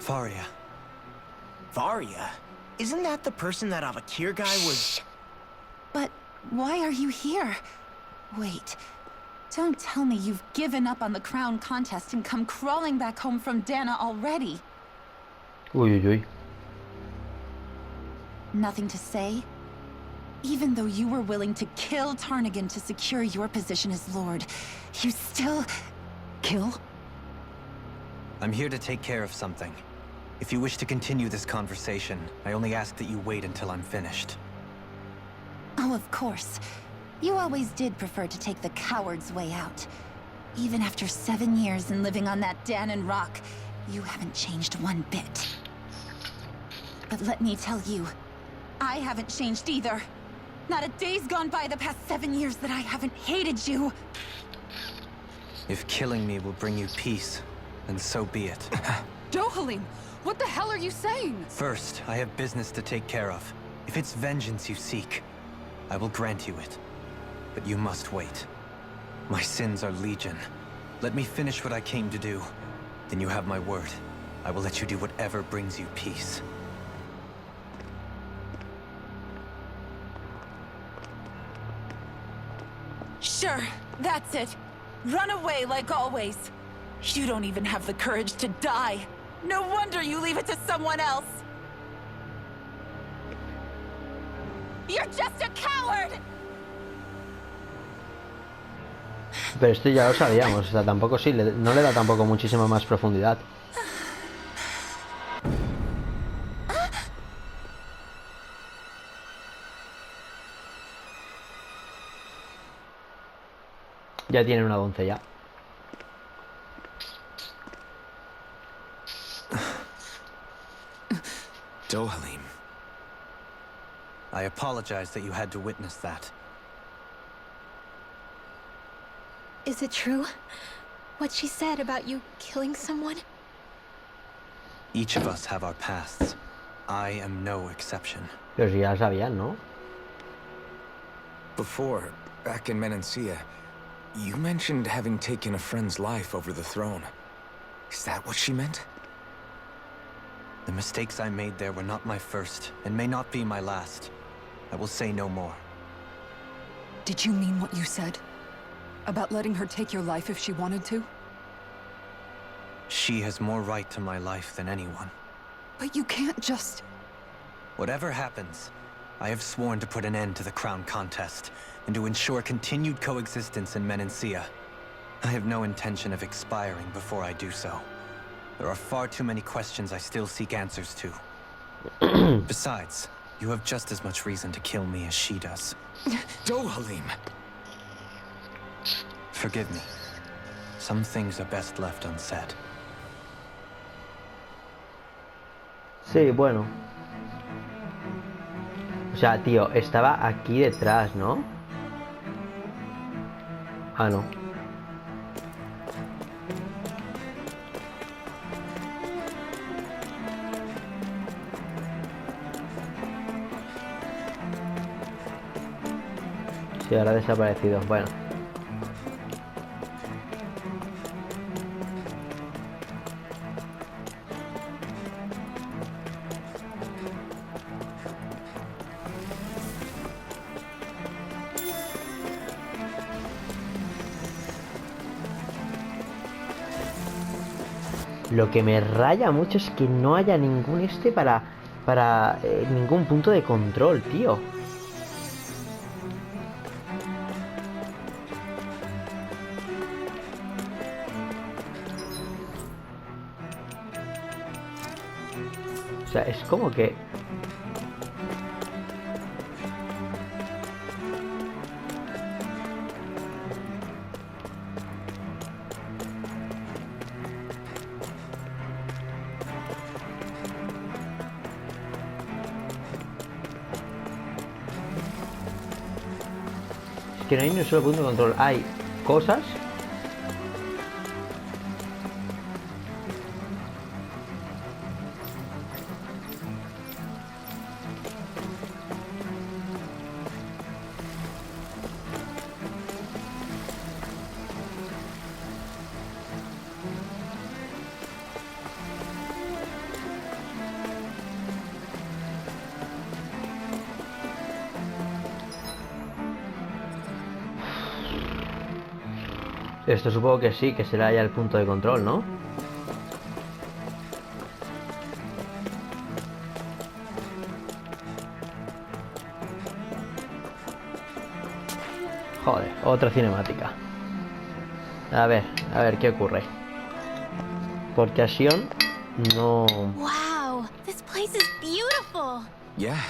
Varia. Varia? Isn't that the person that Avakir guy was... Shh. But why are you here? Wait. Don't tell me you've given up on the crown contest and come crawling back home from Dana already. Uy, uy, uy. Nothing to say? Even though you were willing to kill Tarnigan to secure your position as Lord, you still... kill? I'm here to take care of something. If you wish to continue this conversation, I only ask that you wait until I'm finished. Oh, of course. You always did prefer to take the coward's way out. Even after 7 years and living on that Danon rock, you haven't changed one bit. But let me tell you, I haven't changed either. Not a day's gone by the past 7 years that I haven't hated you. If killing me will bring you peace, then so be it. Dohalim, what the hell are you saying? First, I have business to take care of. If it's vengeance you seek, I will grant you it. But you must wait. My sins are legion. Let me finish what I came to do. Then you have my word. I will let you do whatever brings you peace. Sure, that's it. Run away like always. You don't even have the courage to die. No wonder you leave it to someone else. You're just a coward! Pero esto ya lo sabíamos, o sea, tampoco sí, no le da tampoco muchísima más profundidad. Ya tienen una doncella. Dohalim. I apologize that you had to witness that. Is it true? What she said about you killing someone? Each of us have our pasts. I am no exception. Pero si ya lo sabían, ¿no? Before, back in Menancia, you mentioned having taken a friend's life over the throne. Is that what she meant? The mistakes I made there were not my first, and may not be my last. I will say no more. Did you mean what you said? About letting her take your life if she wanted to? She has more right to my life than anyone. But you can't just... Whatever happens, I have sworn to put an end to the crown contest, and to ensure continued coexistence in Menancia. I have no intention of expiring before I do so. There are far too many questions I still seek answers to. Besides, you have just as much reason to kill me as she does. Dohalim! Forgive me. Some things are best left unsaid. Sí, bueno. O sea, tío, estaba aquí detrás, ¿no? Ah, no. Sí, ahora ha desaparecido. Bueno. Lo que me raya mucho es que no haya ningún para ningún punto de control, tío. O sea, es como que... Es que no hay ni un solo punto de control. Hay cosas... Esto supongo que sí, que será ya el punto de control, ¿no? Joder, otra cinemática. A ver qué ocurre. Porque Sion no... Wow, this place is beautiful. Yeah.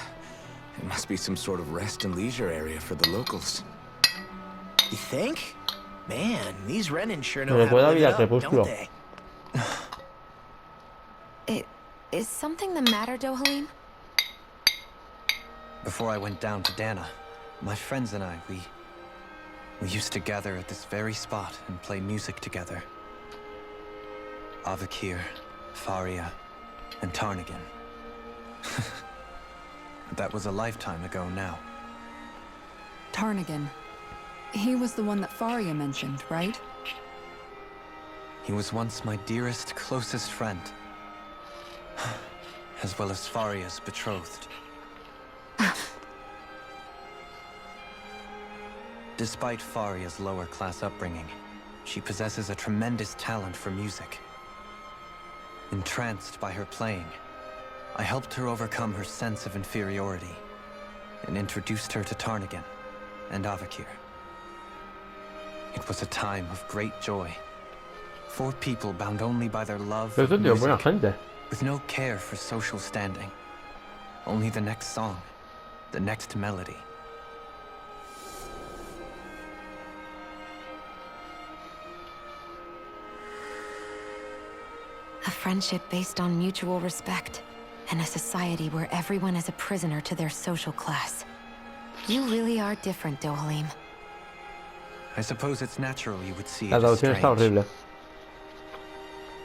It must be some sort of rest and leisure area for the locals. You think? Man, these Renin sure Me know how to recuerda a live Vida it up, Crepúsculo. don't they? Is something the matter, Dohalim? Before I went down to Dana, my friends and I, we used to gather at this very spot and play music together. Avakir, Faria, and Tarnigan. That was a lifetime ago now. Tarnigan. He was the one that Faria mentioned, right? He was once my dearest, closest friend. As well as Faria's betrothed. Despite Faria's lower-class upbringing, she possesses a tremendous talent for music. Entranced by her playing, I helped her overcome her sense of inferiority and introduced her to Tarnigan and Avakir. It was a time of great joy. 4 people bound only by their love of Este tío es buena music, gente. with no care for social standing. Only the next song, the next melody. A friendship based on mutual respect, and a society where everyone is a prisoner to their social class. You really are different, Dohalim. I suppose it's natural you would see it La as traducción está strange. horrible.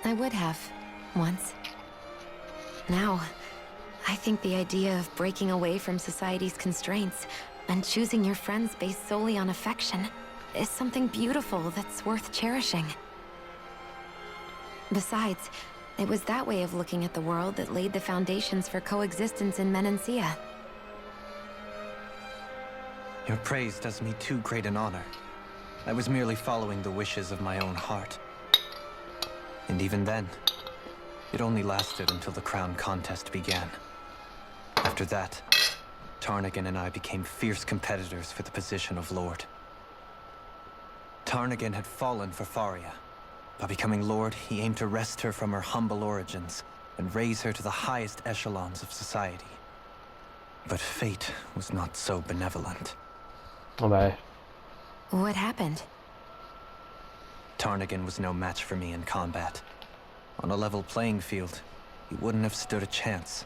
I would have, once. Now, I think the idea of breaking away from society's constraints and choosing your friends based solely on affection is something beautiful that's worth cherishing. Besides, it was that way of looking at the world that laid the foundations for coexistence in Menancia. Your praise does me too great an honor. I was merely following the wishes of my own heart. And even then, it only lasted until the crown contest began. After that, Tarnigan and I became fierce competitors for the position of Lord. Tarnigan had fallen for Faria. By becoming Lord, he aimed to wrest her from her humble origins and raise her to the highest echelons of society. But fate was not so benevolent. Hombre, What happened? Tarnigan was no match for me in combat. On a level playing field, he wouldn't have stood a chance.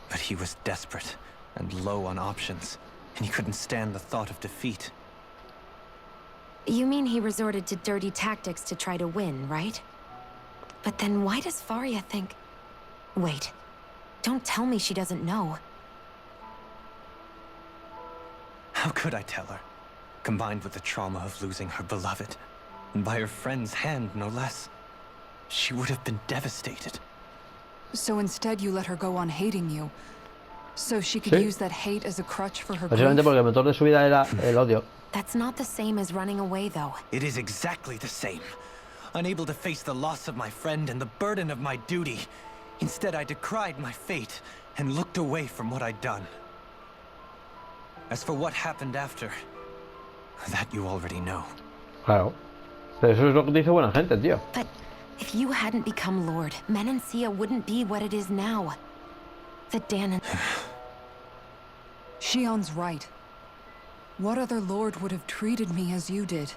But he was desperate and low on options, and he couldn't stand the thought of defeat. You mean he resorted to dirty tactics to try to win, right? But then why does Faria think... Wait. Don't tell me she doesn't know. How could I tell her? Combined with the trauma of losing her beloved, and by her friend's hand, no less, she would have been devastated. So instead you let her go on hating you, so she could Sí. use that hate as a crutch for her básicamente grief? porque el motor de su vida era el odio. That's not the same as running away, though. It is exactly the same. Unable to face the loss of my friend and the burden of my duty, instead I decried my fate and looked away from what I'd done. As for what happened after, that you already know. Claro. Pero eso es lo que dice buena gente, tío. But if you hadn't become Lord, Menancia wouldn't be what it is now. The Danon... Shion's right. What other lord would have treated me as you did?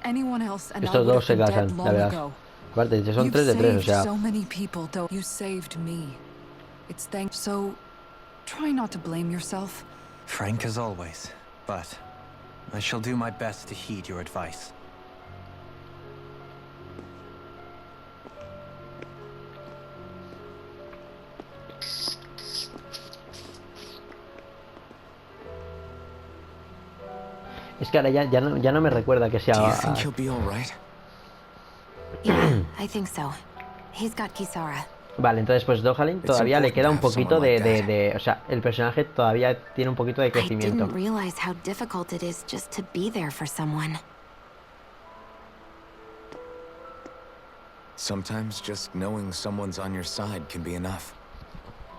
Anyone else and I Estos would dos have se been dead casan, ya long verás. ago. Aparte, dice, son You've 3 de 3, o saved sea... so many people, though. You saved me. It's thanks. So, try not to blame yourself. Frank as always, but I shall do my best to heed your advice. Es que ahora ya no me recuerda que Do you sea... think he'll be all right? Yeah, I think so. He's got Kisara. Vale, entonces pues Dohalin todavía le queda un poquito de... O sea, el personaje todavía tiene un poquito de I crecimiento. didn't realize how difficult it is just to be there for someone. Sometimes just knowing someone's on your side can be enough.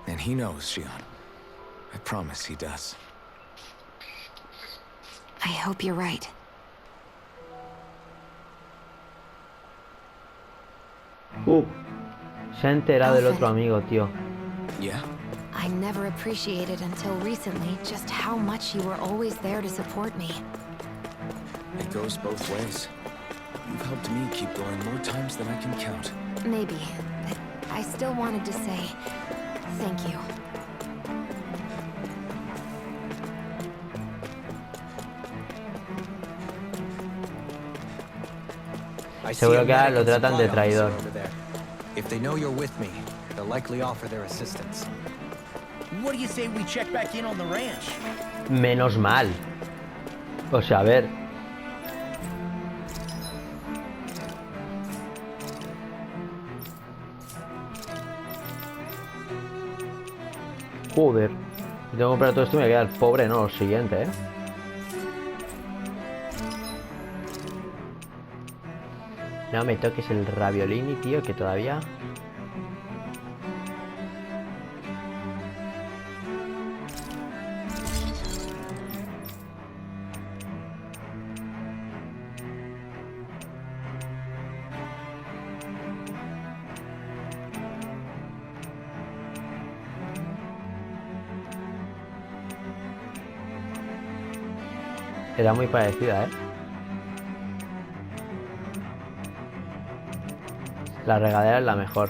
And he knows, Shion. I promise he does. I hope you're right. Se ha enterado del otro amigo, tío. Yeah? I never appreciated until recently just how much you were always there to support me. It goes both ways. You've helped me keep going more times than I can count. Maybe, but I still wanted to say thank you. I see Seguro a que ahora lo medic and tratan de supply officer traidor. over there. If they know you're with me, they'll likely offer their assistance. What do you say we check back in on the ranch? Menos mal. O sea, a ver. Joder. Si tengo que comprar todo esto me voy a quedar pobre, no, lo siguiente, ¿eh? No me toques el raviolini, tío, que todavía... Era muy parecida, ¿eh? La regadera es la mejor.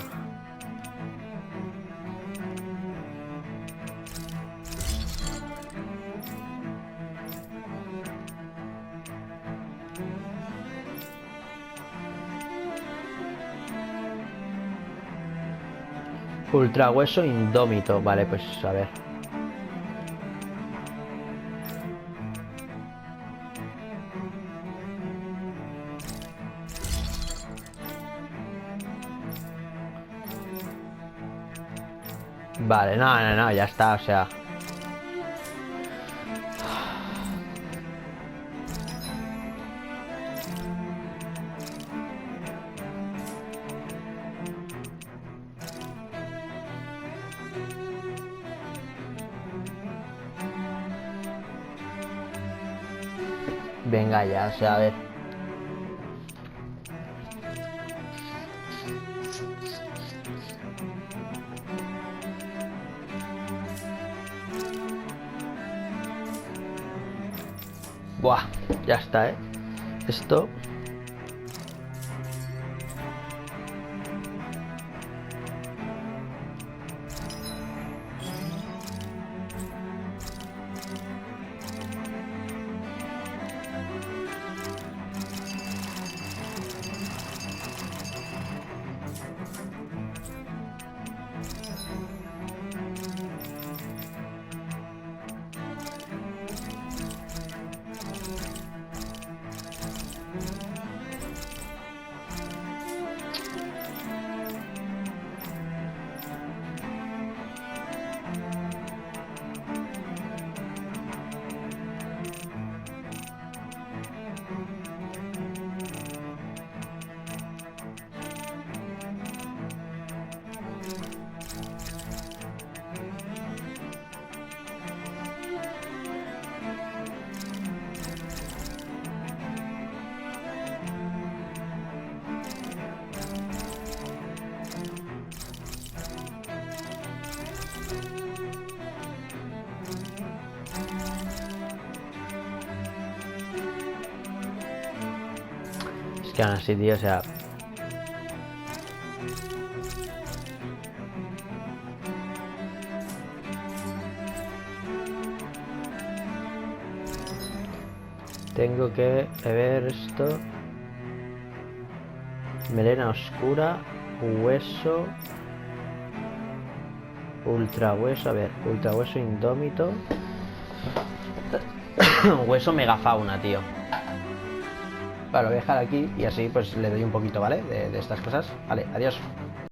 Ultra hueso indómito. Vale, pues a ver. Vale, no, ya está, o sea. Venga ya, o sea, a ver. Buah, ya está, ¿eh? Esto... Es que aún así, tío, o sea... Tengo que ver esto. Melena oscura, hueso, ultra hueso, a ver, ultra hueso indómito. Hueso megafauna, tío. Vale, lo voy a dejar aquí y así pues le doy un poquito, ¿vale? De estas cosas. Vale, adiós.